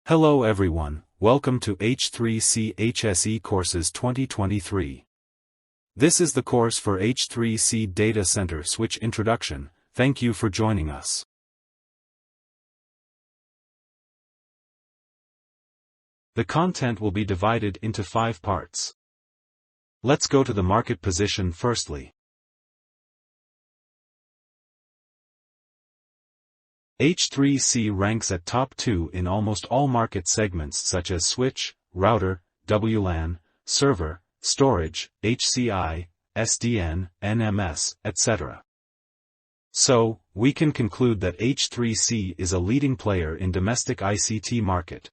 Hello everyone, welcome to H3C HSE Courses 2023. This is the course for H3C Data Center Switch Introduction. Thank you for joining us. The content will be divided into 5 parts. Let's go to the market position firstly. H3C ranks at top 2 in almost all market segments such as switch, router, WLAN, server, storage, HCI, SDN, NMS, etc. So, we can conclude that H3C is a leading player in domestic ICT market.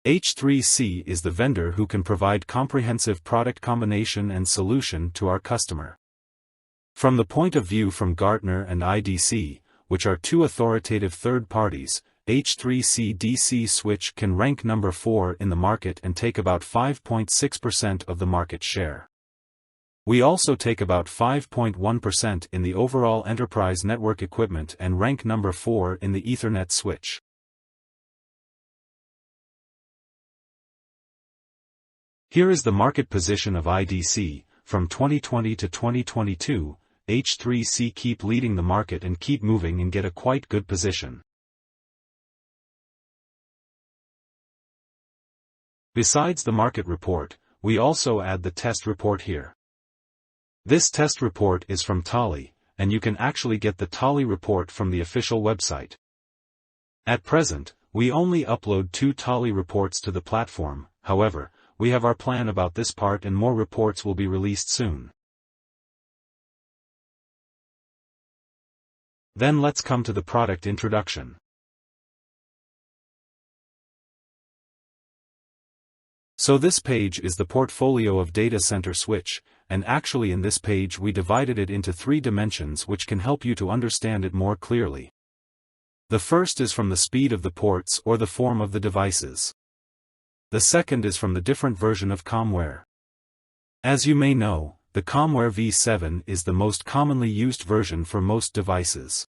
H3C is the vendor who can provide comprehensive product combination and solution to our customer. From the point of view from Gartner and IDC, which are two authoritative third parties, H3C DC switch can rank number 4 in the market and take about 5.6% of the market share. We also take about 5.1% in the overall enterprise network equipment and rank number 4 in the Ethernet switch. Here is the market position of IDC, from 2020 to 2022. H3C keep leading the market and keep moving and get a quite good position. Besides the market report, we also add the test report here. This test report is from Tally, and you can actually get the Tally report from the official website. At present, we only upload 2 Tally reports to the platform, however, we have our plan about this part and more reports will be released soon. Then let's come to the product introduction. So this page is the portfolio of data center switch, and actually in this page we divided it into 3 dimensions which can help you to understand it more clearly. The first is from the speed of the ports or the form of the devices. The second is from the different version of COMware. As you may know, the COMware v7 is the most commonly used version for most devices.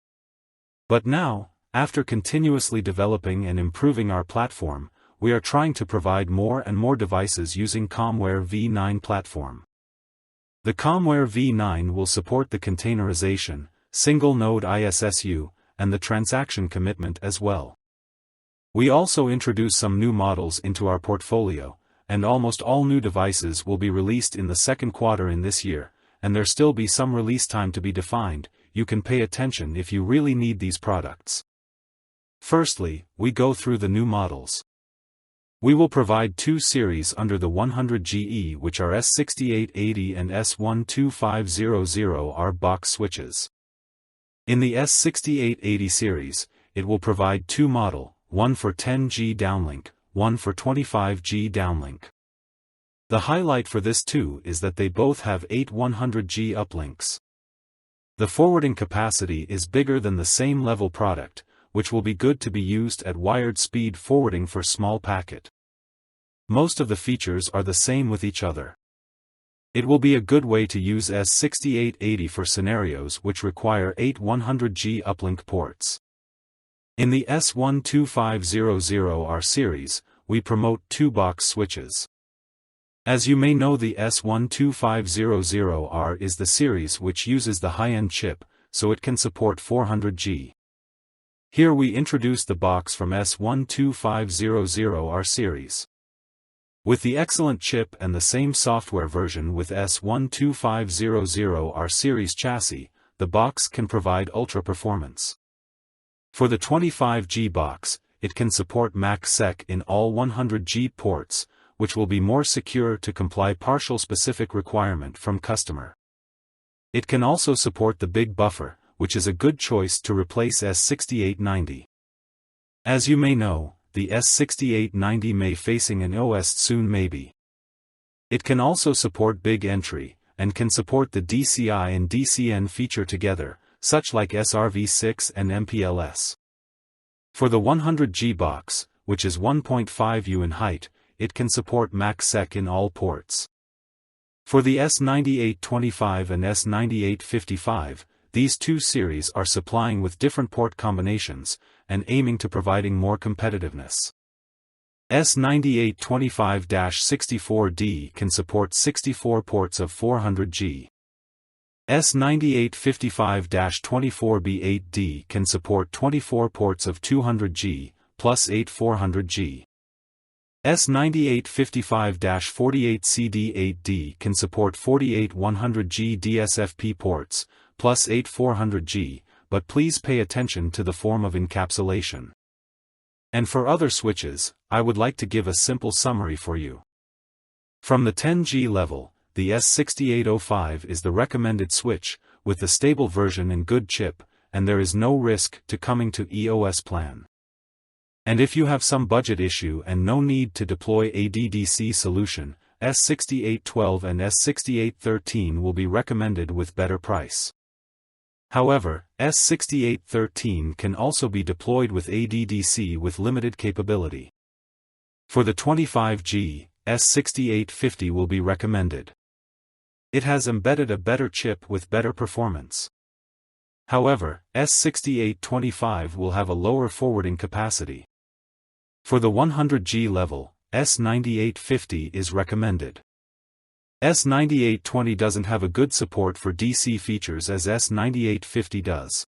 But now, after continuously developing and improving our platform, we are trying to provide more and more devices using COMware v9 platform. The COMware v9 will support the containerization, single-node ISSU, and the transaction commitment as well. We also introduce some new models into our portfolio, and almost all new devices will be released in the second quarter in this year, and there still be some release time to be defined. You can pay attention if you really need these products. Firstly, we go through the new models. We will provide 2 series under the 100GE which are S6880 and S12500R box switches. In the S6880 series, it will provide 2 model, one for 10G downlink, one for 25G downlink. The highlight for this too is that they both have 8 100G uplinks. The forwarding capacity is bigger than the same level product, which will be good to be used at wired speed forwarding for small packet. Most of the features are the same with each other. It will be a good way to use S6880 for scenarios which require 8 100G uplink ports. In the S12500R series, we promote 2 box switches. As you may know, the S12500R is the series which uses the high-end chip, so it can support 400G. Here we introduce the box from S12500R series. With the excellent chip and the same software version with S12500R series chassis, the box can provide ultra performance. For the 25G box, it can support MAC-SEC in all 100G ports, which will be more secure to comply partial specific requirement from customer. It can also support the big buffer, which is a good choice to replace S6890. As you may know, the S6890 may facing an OS soon maybe. It can also support big entry, and can support the DCI and DCN feature together, such like SRv6 and MPLS. For the 100G box, which is 1.5 U in height, it can support MAC-SEC in all ports. For the S9825 and S9855, these two series are supplying with different port combinations, and aiming to providing more competitiveness. S9825-64D can support 64 ports of 400G. S9855-24B8D can support 24 ports of 200G, plus 8 400G. S9855-48CD8D can support 48 100G DSFP ports, plus 8 400G, but please pay attention to the form of encapsulation. And for other switches, I would like to give a simple summary for you. From the 10G level, the S6805 is the recommended switch, with the stable version in good chip, and there is no risk to coming to EOS plan. And if you have some budget issue and no need to deploy ADDC solution, S6812 and S6813 will be recommended with better price. However, S6813 can also be deployed with ADDC with limited capability. For the 25G, S6850 will be recommended. It has embedded a better chip with better performance. However, S6825 will have a lower forwarding capacity. For the 100G level, S9850 is recommended. S9820 doesn't have a good support for DC features as S9850 does.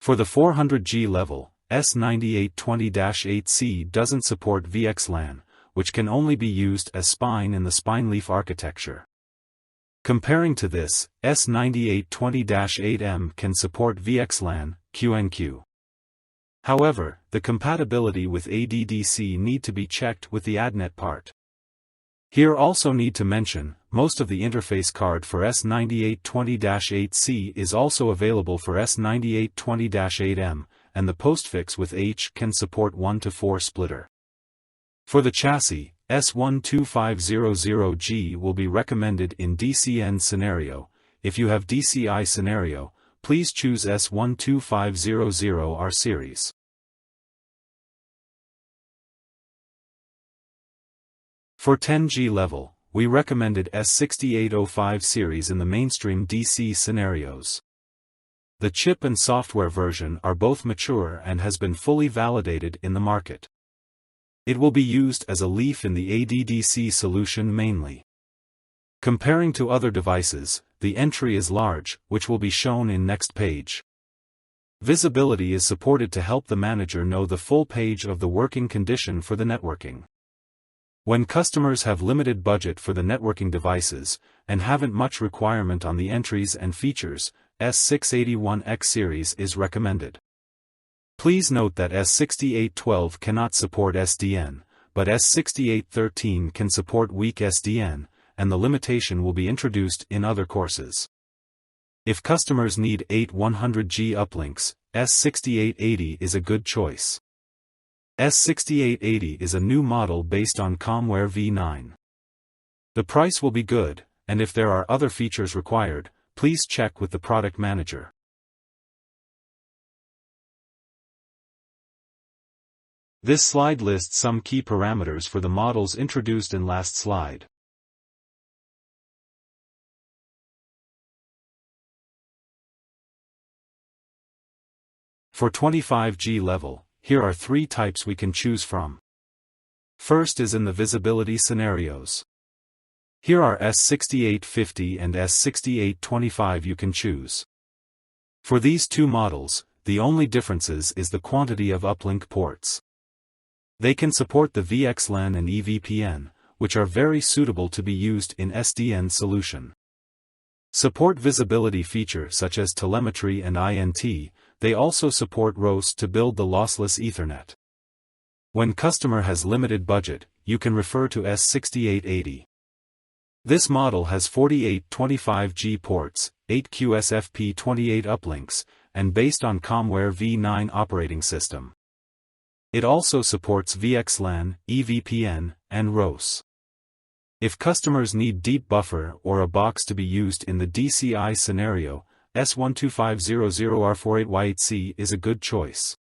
For the 400G level, S9820-8C doesn't support VXLAN, which can only be used as spine in the spine leaf architecture. Comparing to this, S9820-8M can support VXLAN, QNQ. However, the compatibility with ADDC need to be checked with the ADNet part. Here also need to mention, most of the interface card for S9820-8C is also available for S9820-8M, and the postfix with H can support 1-to-4 splitter. For the chassis, S12500G will be recommended in DCN scenario. If you have DCI scenario, please choose S12500R series. For 10G level, we recommended S6805 series in the mainstream DC scenarios. The chip and software version are both mature and has been fully validated in the market. It will be used as a leaf in the ADDC solution mainly. Comparing to other devices, the entry is large, which will be shown in next page. Visibility is supported to help the manager know the full page of the working condition for the networking. When customers have limited budget for the networking devices, and haven't much requirement on the entries and features, S681X series is recommended. Please note that S6812 cannot support SDN, but S6813 can support weak SDN, and the limitation will be introduced in other courses. If customers need 8 100G uplinks, S6880 is a good choice. S6880 is a new model based on Comware V9. The price will be good, and if there are other features required, please check with the product manager. This slide lists some key parameters for the models introduced in last slide. For 25G level, here are 3 types we can choose from. First is in the visibility scenarios. Here are S6850 and S6825 you can choose. For these two models, the only differences is the quantity of uplink ports. They can support the VXLAN and EVPN, which are very suitable to be used in SDN solution. Support visibility feature such as telemetry and INT, they also support ROS to build the lossless Ethernet. When customer has limited budget, you can refer to S6880. This model has 48 25G ports, 8 QSFP28 uplinks, and based on Comware V9 operating system. It also supports VXLAN, EVPN, and ROS. If customers need deep buffer or a box to be used in the DCI scenario, S12500R48Y8C is a good choice.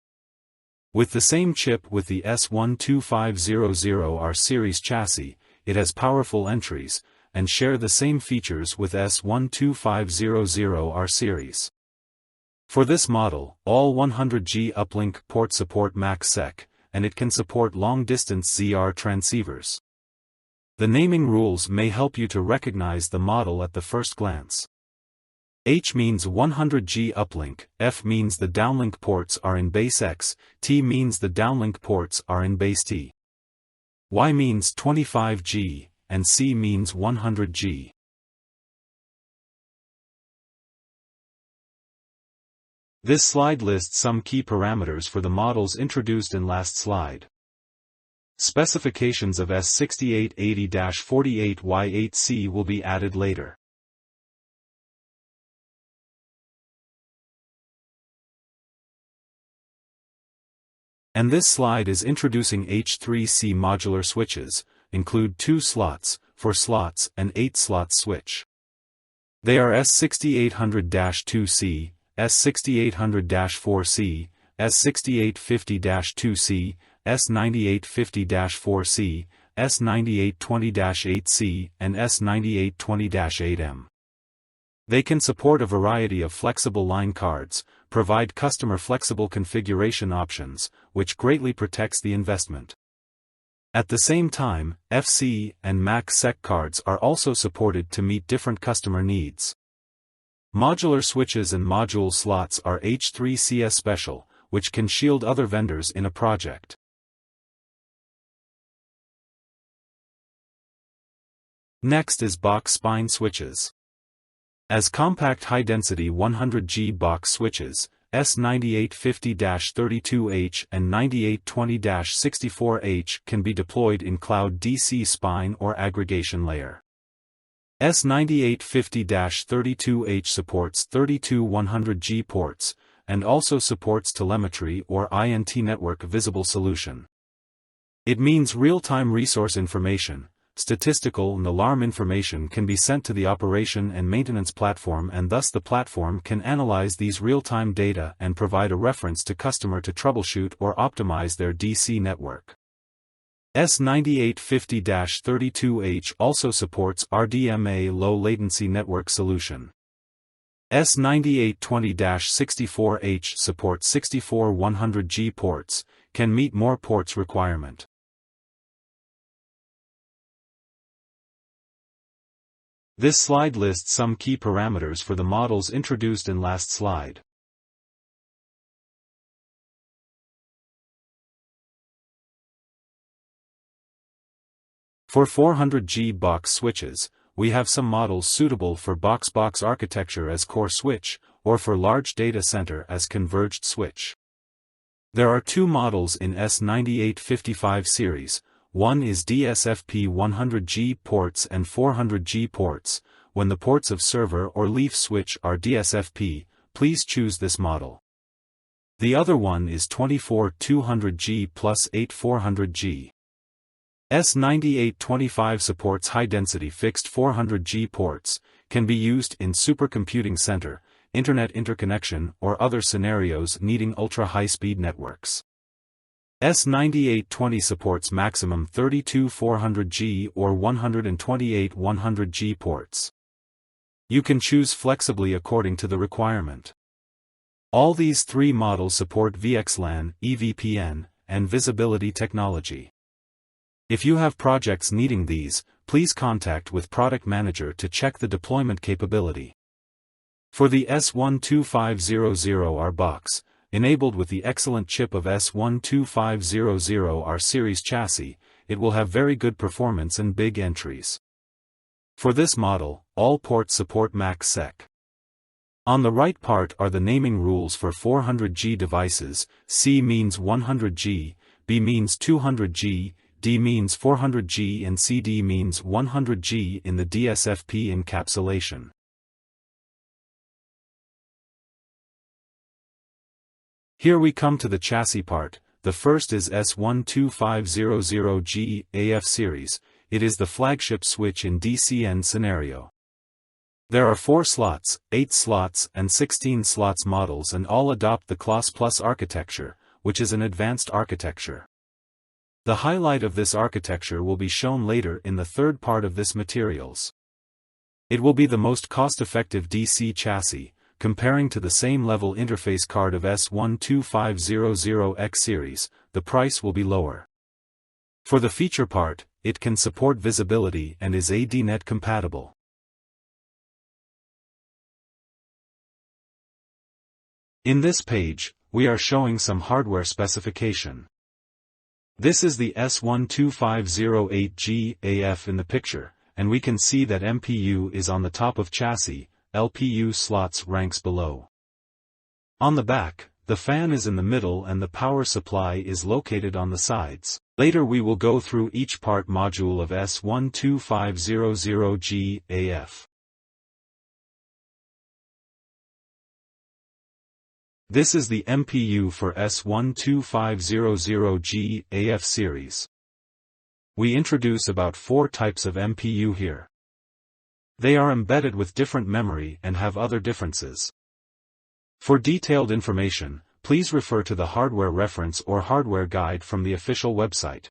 With the same chip with the S12500R series chassis, it has powerful entries, and share the same features with S12500R series. For this model, all 100G uplink ports support MAC-SEC, and it can support long-distance ZR transceivers. The naming rules may help you to recognize the model at the first glance. H means 100G uplink, F means the downlink ports are in base X, T means the downlink ports are in base T. Y means 25G, and C means 100G. This slide lists some key parameters for the models introduced in last slide. Specifications of S6880-48Y8C will be added later. And this slide is introducing H3C modular switches, include 2 slots, 4 slots and 8 slots switch. They are S6800-2C, S6800-4C, S6850-2C, S9850-4C, S9820-8C, and S9820-8M. They can support a variety of flexible line cards, provide customer flexible configuration options, which greatly protects the investment. At the same time, FC and MAC-SEC cards are also supported to meet different customer needs. Modular switches and module slots are H3C special, which can shield other vendors in a project. Next is box spine switches. As compact high-density 100G box switches, S9850-32H and 9820-64H can be deployed in cloud DC spine or aggregation layer. S9850-32H supports 32 100G ports, and also supports telemetry or INT network visible solution. It means real-time resource information, statistical and alarm information can be sent to the operation and maintenance platform, and thus the platform can analyze these real-time data and provide a reference to customer to troubleshoot or optimize their DC network. S9850-32H also supports RDMA low-latency network solution. S9820-64H supports 64 100G ports, can meet more ports requirement. This slide lists some key parameters for the models introduced in last slide. For 400G box switches, we have some models suitable for box-box architecture as core switch, or for large data center as converged switch. There are 2 models in S9855 series. One is DSFP 100G ports and 400G ports. When the ports of server or leaf switch are DSFP, please choose this model. The other one is 24 200G plus 8 400G. S9825 supports high-density fixed 400G ports, can be used in supercomputing center, internet interconnection or other scenarios needing ultra-high-speed networks. S9820 supports maximum 32 400G or 128 100G ports. You can choose flexibly according to the requirement. All these 3 models support VXLAN, EVPN, and visibility technology. If you have projects needing these, please contact with Product Manager to check the deployment capability. For the S12500R box, enabled with the excellent chip of S12500R series chassis, it will have very good performance and big entries. For this model, all ports support MAC-SEC. On the right part are the naming rules for 400G devices. C means 100G, B means 200G, D means 400G and CD means 100G in the DSFP encapsulation. Here we come to the chassis part. The first is S12500G AF series. It is the flagship switch in DCN scenario. There are 4 slots, 8 slots and 16 slots models, and all adopt the Class Plus architecture, which is an advanced architecture. The highlight of this architecture will be shown later in the third part of this materials. It will be the most cost-effective DC chassis, comparing to the same level interface card of S12500X series, the price will be lower. For the feature part, it can support visibility and is ADNet compatible. In this page, we are showing some hardware specification. This is the S12508G AF in the picture, and we can see that MPU is on the top of chassis, LPU slots ranks below. On the back, the fan is in the middle and the power supply is located on the sides. Later we will go through each part module of S12500G AF. This is the MPU for S12500G AF series. We introduce about 4 types of MPU here. They are embedded with different memory and have other differences. For detailed information, please refer to the hardware reference or hardware guide from the official website.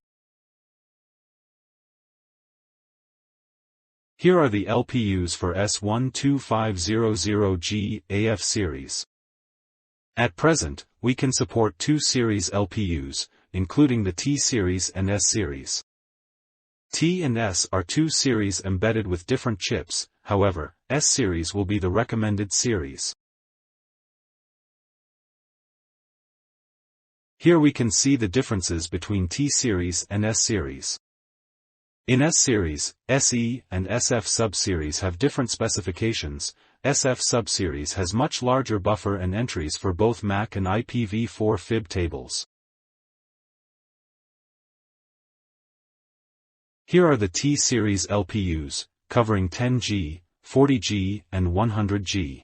Here are the LPUs for S12500G AF series. At present, we can support 2 series LPUs, including the T series and S series. T and S are 2 series embedded with different chips, however, S series will be the recommended series. Here we can see the differences between T series and S series. In S series, SE and SF subseries have different specifications. SF subseries has much larger buffer and entries for both MAC and IPv4 fib tables. Here are the T-series LPUs, covering 10G, 40G and 100G.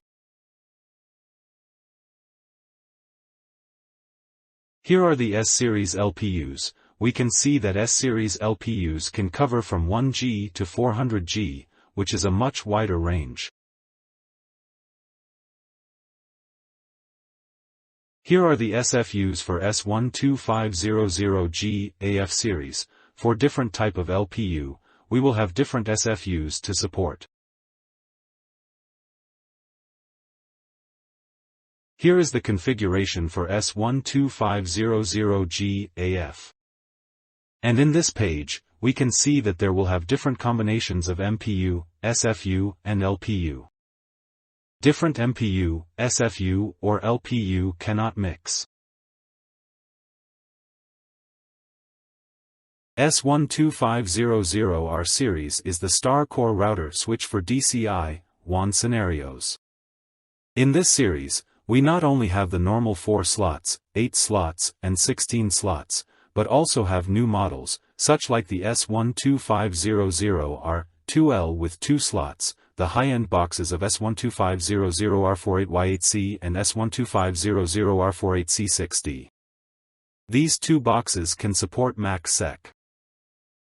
Here are the S-series LPUs. We can see that S-series LPUs can cover from 1G to 400G, which is a much wider range. Here are the SFUs for S12500G AF series. For different type of LPU, we will have different SFUs to support. Here is the configuration for S12500G AF. And in this page, we can see that there will have different combinations of MPU, SFU, and LPU. Different MPU, SFU, or LPU cannot mix. S12500R series is the star core router switch for DCI, WAN scenarios. In this series, we not only have the normal 4 slots, 8 slots, and 16 slots, but also have new models, such like the S12500R, 2L with 2 slots, the high-end boxes of S12500R48Y8C and S12500R48C6D. These 2 boxes can support MAC SEC.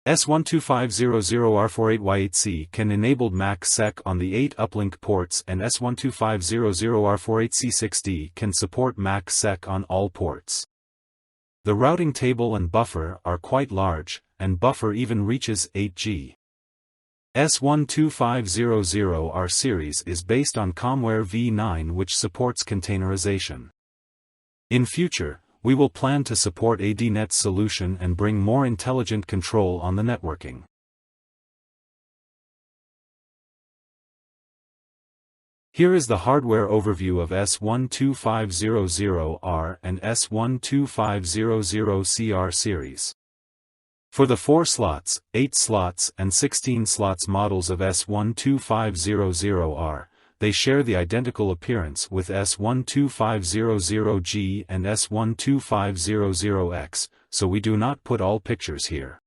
S12500R48Y8C can enable MAC SEC on the 8 uplink ports and S12500R48C6D can support MAC SEC on all ports. The routing table and buffer are quite large, and buffer even reaches 8G. S12500R series is based on Comware v9 which supports containerization. In future, we will plan to support ADNet solution and bring more intelligent control on the networking. Here is the hardware overview of S12500R and S12500CR series. For the 4 slots, 8 slots and 16 slots models of S12500R, they share the identical appearance with S12500G and S12500X, so we do not put all pictures here.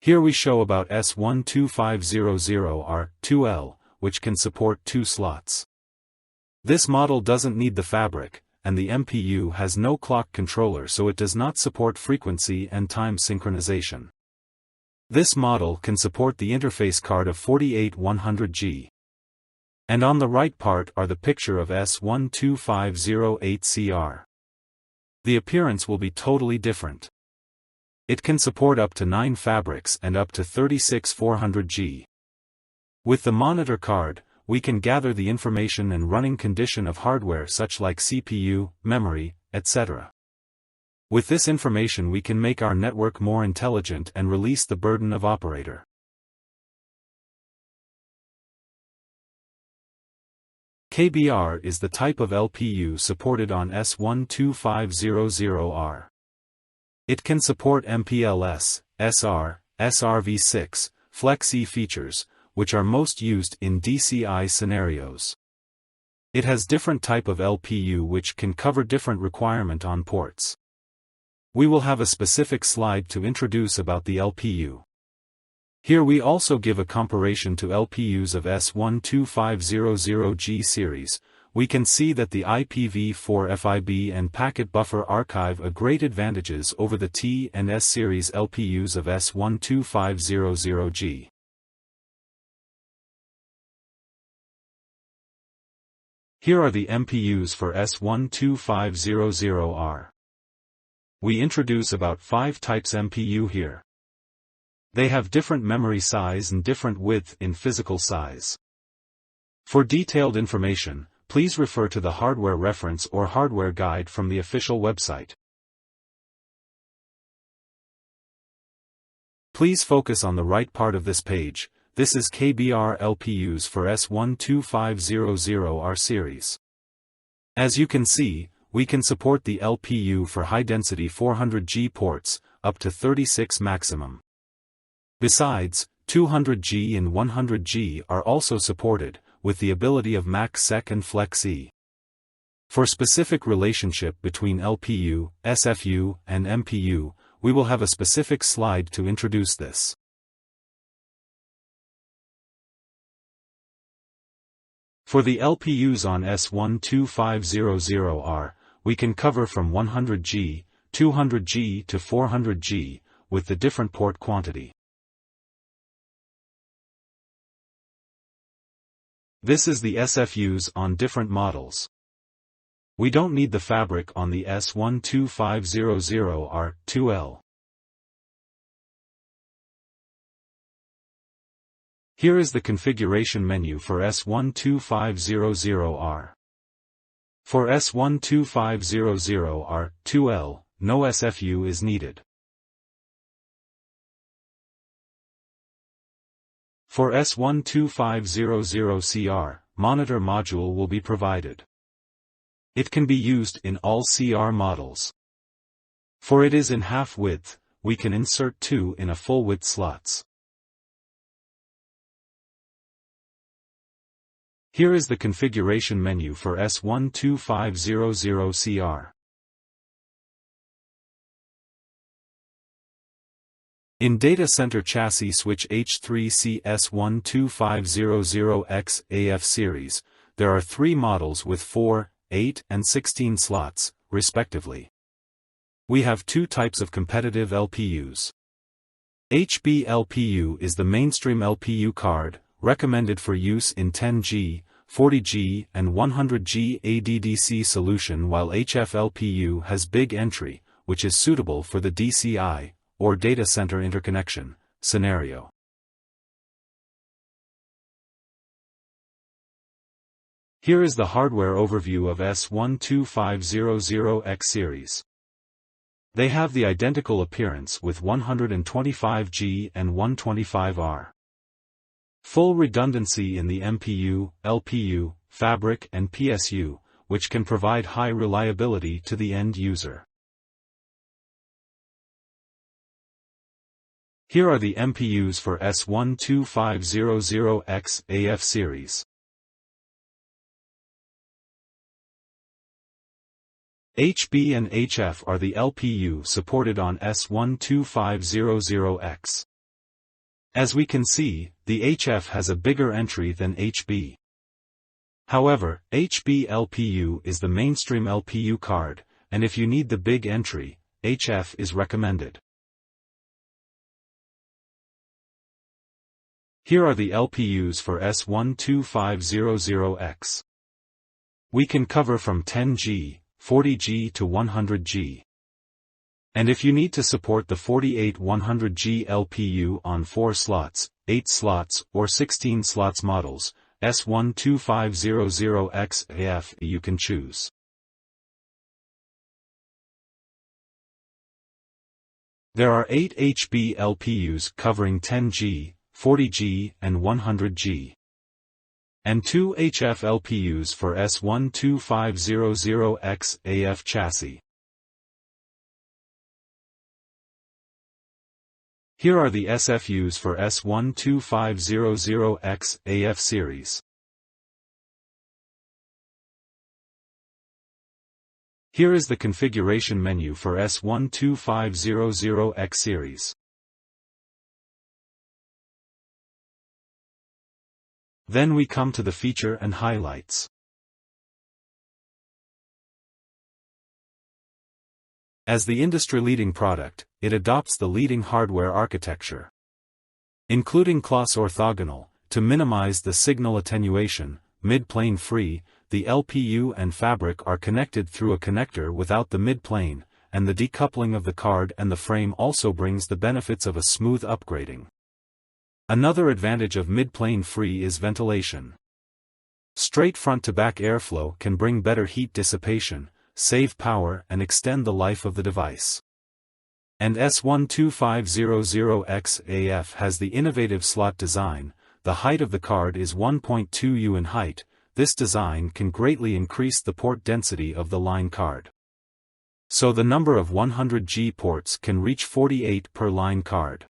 Here we show about S12500R, 2L, which can support 2 slots. This model doesn't need the fabric, and the MPU has no clock controller so it does not support frequency and time synchronization. This model can support the interface card of 48100G. And on the right part are the picture of S12508CR. The appearance will be totally different. It can support up to 9 fabrics and up to 36 400G. With the monitor card, we can gather the information and running condition of hardware such like CPU, memory, etc. With this information we can make our network more intelligent and release the burden of operator. KBR is the type of LPU supported on S12500R. It can support MPLS, SR, SRv6, Flex-E features, which are most used in DCI scenarios. It has different type of LPU which can cover different requirement on ports. We will have a specific slide to introduce about the LPU. Here we also give a comparison to LPUs of S12500G series. We can see that the IPv4 FIB and packet buffer archive a great advantages over the T and S series LPUs of S12500G. Here are the MPUs for S12500R. We introduce about 5 types MPU here. They have different memory size and different width in physical size. For detailed information, please refer to the hardware reference or hardware guide from the official website. Please focus on the right part of this page. This is KBR LPUs for S12500R series. As you can see, we can support the LPU for high-density 400G ports, up to 36 maximum. Besides, 200G and 100G are also supported, with the ability of Max-Sec and Flex-E. For specific relationship between LPU, SFU, and MPU, we will have a specific slide to introduce this. For the LPUs on S12500R, we can cover from 100G, 200G to 400G, with the different port quantity. This is the SFUs on different models. We don't need the fabric on the S12500R2L. Here is the configuration menu for S12500R. For S12500R2L, no SFU is needed. For S12500CR, monitor module will be provided. It can be used in all CR models. For it is in half width, we can insert 2 in a full width slots. Here is the configuration menu for S12500CR. In data center chassis switch H3C S12500X AF series, there are 3 models with 4, 8, and 16 slots, respectively. We have 2 types of competitive LPUs. HB LPU is the mainstream LPU card, recommended for use in 10G, 40G, and 100G ADDC solution, while HF LPU has big entry, which is suitable for the DCI, or data center interconnection, scenario. Here is the hardware overview of S12500X series. They have the identical appearance with 125G and 125R. Full redundancy in the MPU, LPU, fabric and PSU, which can provide high reliability to the end user. Here are the MPUs for S12500X AF series. HB and HF are the LPU supported on S12500X. As we can see, the HF has a bigger entry than HB. However, HB LPU is the mainstream LPU card, and if you need the big entry, HF is recommended. Here are the LPUs for S12500X. We can cover from 10G, 40G to 100G. And if you need to support the 48 100G LPU on 4 slots, 8 slots, or 16 slots models, S12500X AF you can choose. There are 8 HB LPUs covering 10G, 40G and 100G. And 2 HF LPUs for S12500X AF chassis. Here are the SFUs for S12500X AF series. Here is the configuration menu for S12500X series. Then we come to the feature and highlights. As the industry-leading product, it adopts the leading hardware architecture, including cross orthogonal, to minimize the signal attenuation, mid-plane free. The LPU and fabric are connected through a connector without the mid-plane, and the decoupling of the card and the frame also brings the benefits of a smooth upgrading. Another advantage of mid-plane free is ventilation. Straight front-to-back airflow can bring better heat dissipation, save power and extend the life of the device. And S12500X AF has the innovative slot design. The height of the card is 1.2 U in height. This design can greatly increase the port density of the line card. So the number of 100G ports can reach 48 per line card.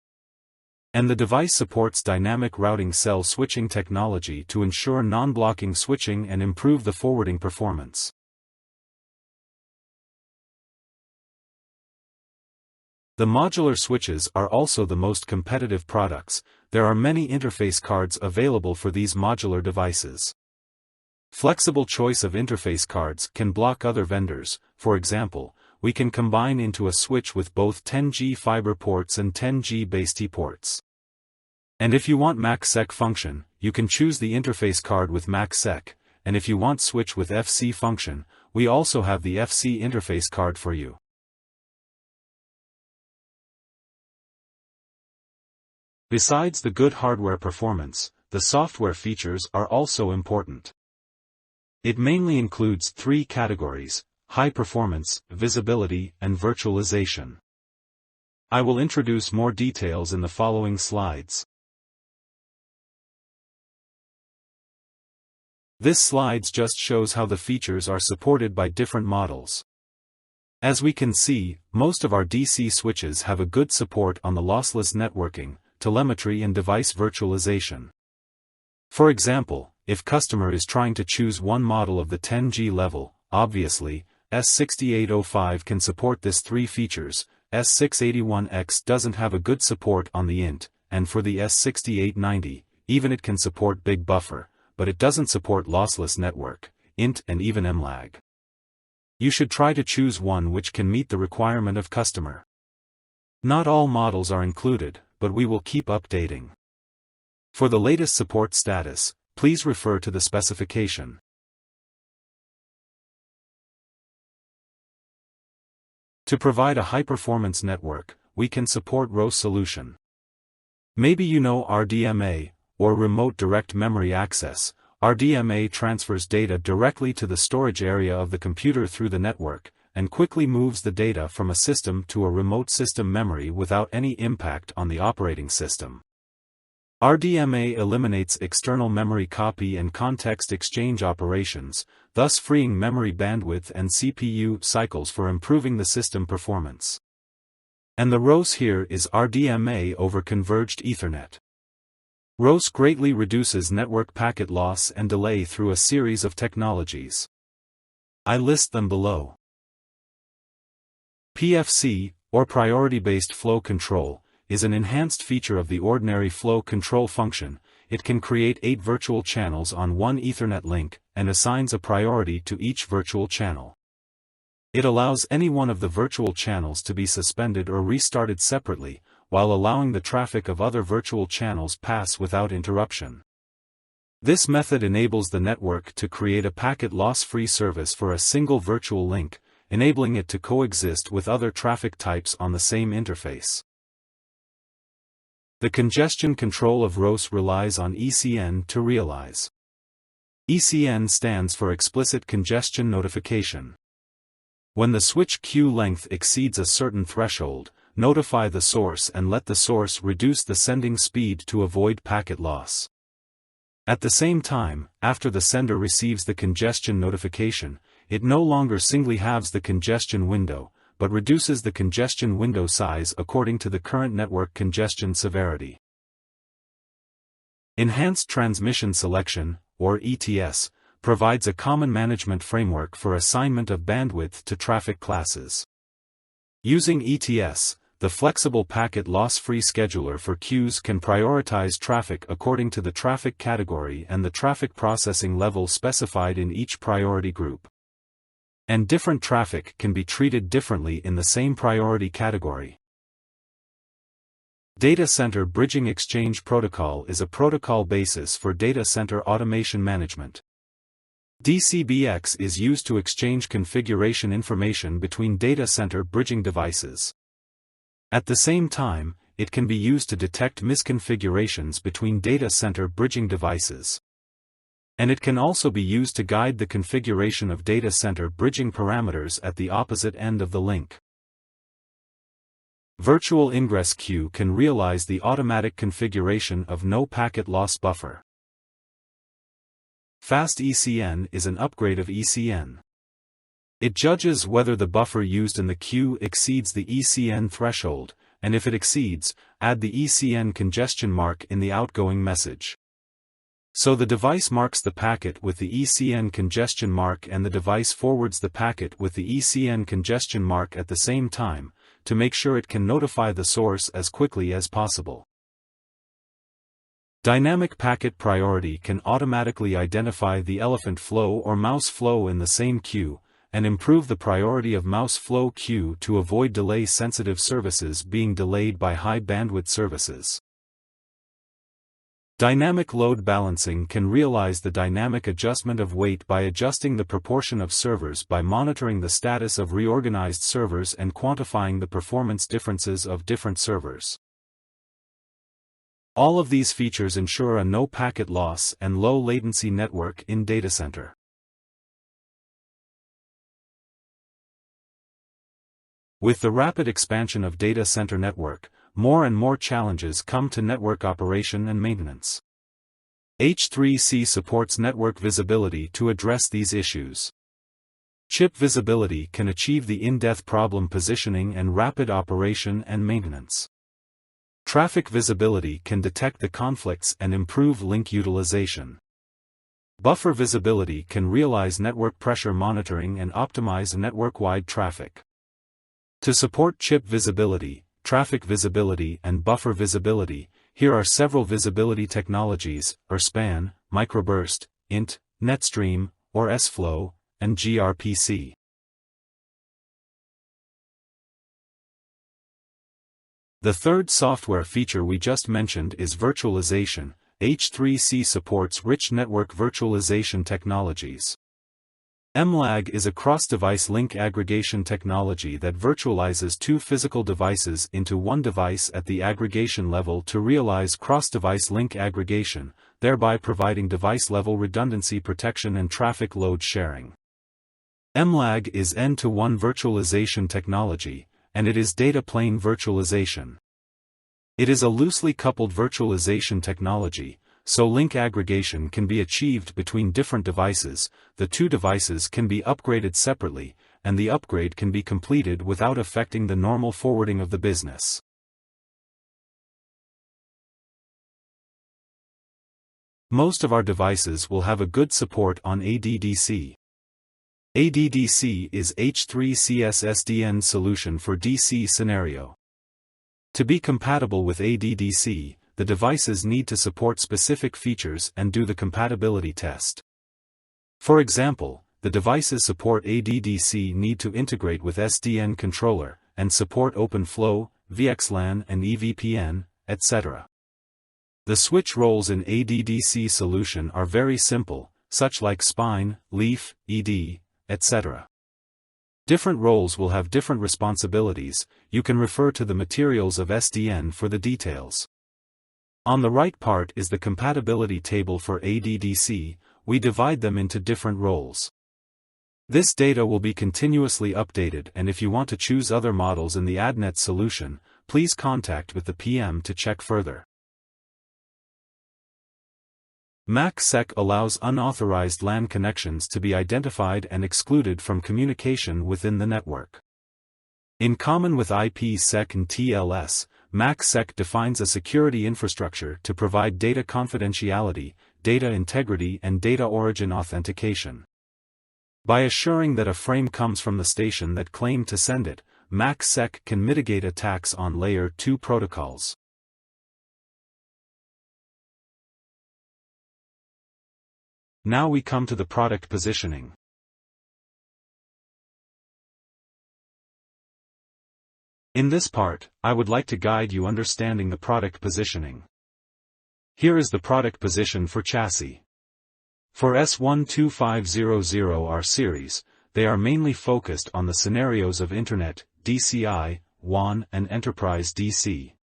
And the device supports dynamic routing cell switching technology to ensure non-blocking switching and improve the forwarding performance. The modular switches are also the most competitive products. There are many interface cards available for these modular devices. Flexible choice of interface cards can block other vendors. For example, we can combine into a switch with both 10G fiber ports and 10G base T ports. And if you want MAC-SEC function, you can choose the interface card with MAC-SEC, and if you want switch with FC function, we also have the FC interface card for you. Besides the good hardware performance, the software features are also important. It mainly includes 3 categories: high performance, visibility, and virtualization. I will introduce more details in the following slides. This slide just shows how the features are supported by different models. As we can see, most of our DC switches have a good support on the lossless networking, telemetry and device virtualization. For example, if customer is trying to choose one model of the 10G level, obviously, S6805 can support this 3 features. S681X doesn't have a good support on the INT, and for the S6890, even it can support big buffer, but it doesn't support lossless network, INT and even MLAG. You should try to choose one which can meet the requirement of customer. Not all models are included, but we will keep updating. For the latest support status, please refer to the specification. To provide a high-performance network, we can support ROS solution. Maybe you know RDMA, or Remote Direct Memory Access. RDMA transfers data directly to the storage area of the computer through the network, and quickly moves the data from a system to a remote system memory without any impact on the operating system. RDMA eliminates external memory copy and context exchange operations, thus freeing memory bandwidth and CPU cycles for improving the system performance. And the ROS here is RDMA over Converged Ethernet. ROS greatly reduces network packet loss and delay through a series of technologies. I list them below. PFC, or Priority-Based Flow Control, is an enhanced feature of the ordinary flow control function. It can create 8 virtual channels on one Ethernet link, and assigns a priority to each virtual channel. It allows any one of the virtual channels to be suspended or restarted separately, while allowing the traffic of other virtual channels pass without interruption. This method enables the network to create a packet loss-free service for a single virtual link, enabling it to coexist with other traffic types on the same interface. The congestion control of ROS relies on ECN to realize. ECN stands for Explicit Congestion Notification. When the switch queue length exceeds a certain threshold, notify the source and let the source reduce the sending speed to avoid packet loss. At the same time, after the sender receives the congestion notification, it no longer singly halves the congestion window, but reduces the congestion window size according to the current network congestion severity. Enhanced Transmission Selection, or ETS, provides a common management framework for assignment of bandwidth to traffic classes. Using ETS, the flexible packet loss-free scheduler for queues can prioritize traffic according to the traffic category and the traffic processing level specified in each priority group. And different traffic can be treated differently in the same priority category. Data Center Bridging Exchange Protocol is a protocol basis for data center automation management. DCBX is used to exchange configuration information between data center bridging devices. At the same time, it can be used to detect misconfigurations between data center bridging devices. And it can also be used to guide the configuration of data center bridging parameters at the opposite end of the link. Virtual Ingress Queue can realize the automatic configuration of no packet loss buffer. Fast ECN is an upgrade of ECN. It judges whether the buffer used in the queue exceeds the ECN threshold, and if it exceeds, add the ECN congestion mark in the outgoing message. So the device marks the packet with the ECN congestion mark and the device forwards the packet with the ECN congestion mark at the same time, to make sure it can notify the source as quickly as possible. Dynamic Packet Priority can automatically identify the elephant flow or mouse flow in the same queue, and improve the priority of mouse flow queue to avoid delay-sensitive services being delayed by high-bandwidth services. Dynamic Load Balancing can realize the dynamic adjustment of weight by adjusting the proportion of servers by monitoring the status of reorganized servers and quantifying the performance differences of different servers. All of these features ensure a no packet loss and low latency network in data center. With the rapid expansion of data center network, more and more challenges come to network operation and maintenance. H3C supports network visibility to address these issues. Chip visibility can achieve the in-depth problem positioning and rapid operation and maintenance. Traffic visibility can detect the conflicts and improve link utilization. Buffer visibility can realize network pressure monitoring and optimize network-wide traffic. To support chip visibility, traffic visibility and buffer visibility, here are several visibility technologies, span, microburst, int, netstream, or sflow, and gRPC. The third software feature we just mentioned is virtualization. H3C supports rich network virtualization technologies. MLAG is a cross-device link aggregation technology that virtualizes two physical devices into one device at the aggregation level to realize cross-device link aggregation, thereby providing device-level redundancy protection and traffic load sharing. MLAG is N-to-1 virtualization technology, and it is data plane virtualization. It is a loosely coupled virtualization technology, so link aggregation can be achieved between different devices, the two devices can be upgraded separately, and the upgrade can be completed without affecting the normal forwarding of the business. Most of our devices will have a good support on ADDC. ADDC is H3C's SDN solution for DC scenario. To be compatible with ADDC, the devices need to support specific features and do the compatibility test. For example, the devices support ADDC need to integrate with SDN controller, and support OpenFlow, VXLAN and EVPN, etc. The switch roles in ADDC solution are very simple, such like spine, leaf, ED, etc. Different roles will have different responsibilities. You can refer to the materials of SDN for the details. On the right part is the compatibility table for ADDC, we divide them into different roles. This data will be continuously updated, and if you want to choose other models in the AdNet solution, please contact with the PM to check further. MAC-SEC allows unauthorized LAN connections to be identified and excluded from communication within the network. In common with IPsec and TLS, MAC-SEC defines a security infrastructure to provide data confidentiality, data integrity, and data origin authentication. By assuring that a frame comes from the station that claimed to send it, MAC-SEC can mitigate attacks on Layer 2 protocols. Now we come to the product positioning. In this part, I would like to guide you understanding the product positioning. Here is the product position for chassis. For S12500R series, they are mainly focused on the scenarios of Internet, DCI, WAN, and Enterprise DC.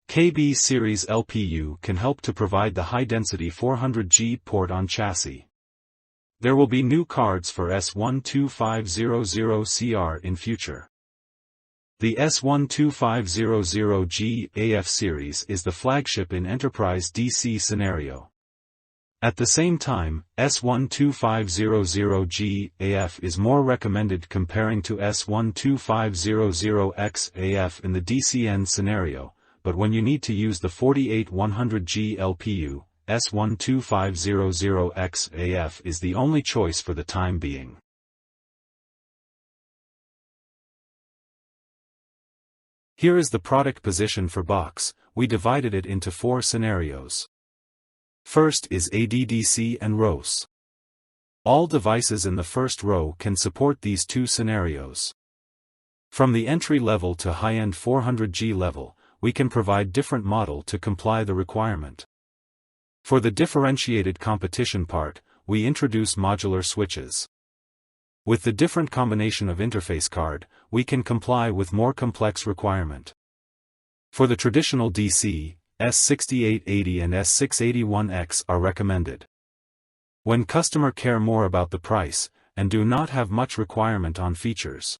KB series LPU can help to provide the high-density 400G port on chassis. There will be new cards for S12500CR in future. The S12500G AF series is the flagship in Enterprise DC scenario. At the same time, S12500G AF is more recommended comparing to S12500X AF in the DCN scenario, but when you need to use the 48100G LPU, S12500X AF is the only choice for the time being. Here is the product position for box. We divided it into 4 scenarios. First is ADDC and ROS. All devices in the first row can support these 2 scenarios. From the entry level to high-end 400G level, we can provide different model to comply the requirement. For the differentiated competition part, we introduce modular switches. With the different combination of interface card, we can comply with more complex requirement. For the traditional DC, S6880 and S681X are recommended. When customer care more about the price, and do not have much requirement on features.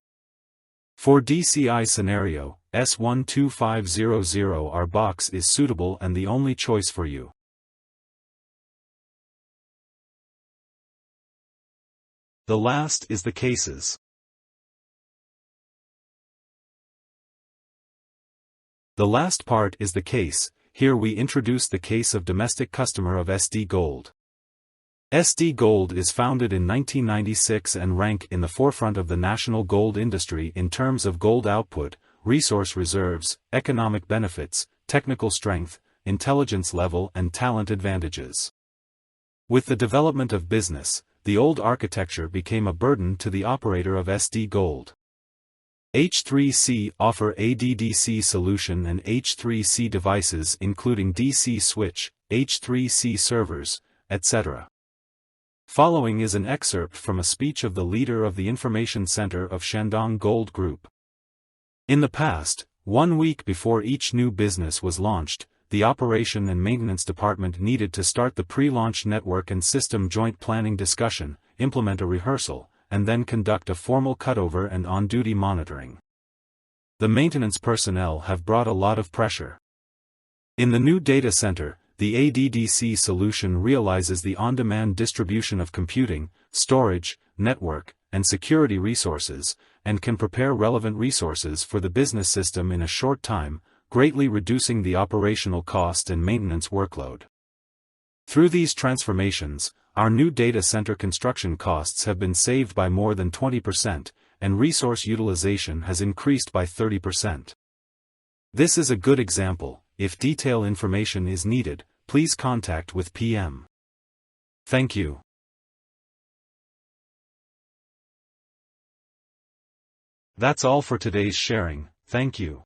For DCI scenario, S12500R box is suitable and the only choice for you. The last is the cases. The last part is the case. Here we introduce the case of domestic customer of SD Gold. SD Gold is founded in 1996 and rank in the forefront of the national gold industry in terms of gold output, resource reserves, economic benefits, technical strength, intelligence level and talent advantages. With the development of business, the old architecture became a burden to the operator of SD Gold. H3C offer ADDC solution and H3C devices including DC switch, H3C servers, etc. Following is an excerpt from a speech of the leader of the Information Center of Shandong Gold Group. In the past, 1 week before each new business was launched, the operation and maintenance department needed to start the pre-launch network and system joint planning discussion, implement a rehearsal, and then conduct a formal cutover and on-duty monitoring. The maintenance personnel have brought a lot of pressure. In the new data center, the ADDC solution realizes the on-demand distribution of computing, storage, network, and security resources, and can prepare relevant resources for the business system in a short time, greatly reducing the operational cost and maintenance workload. Through these transformations, our new data center construction costs have been saved by more than 20%, and resource utilization has increased by 30%. This is a good example. If detailed information is needed, please contact with PM. Thank you. That's all for today's sharing. Thank you.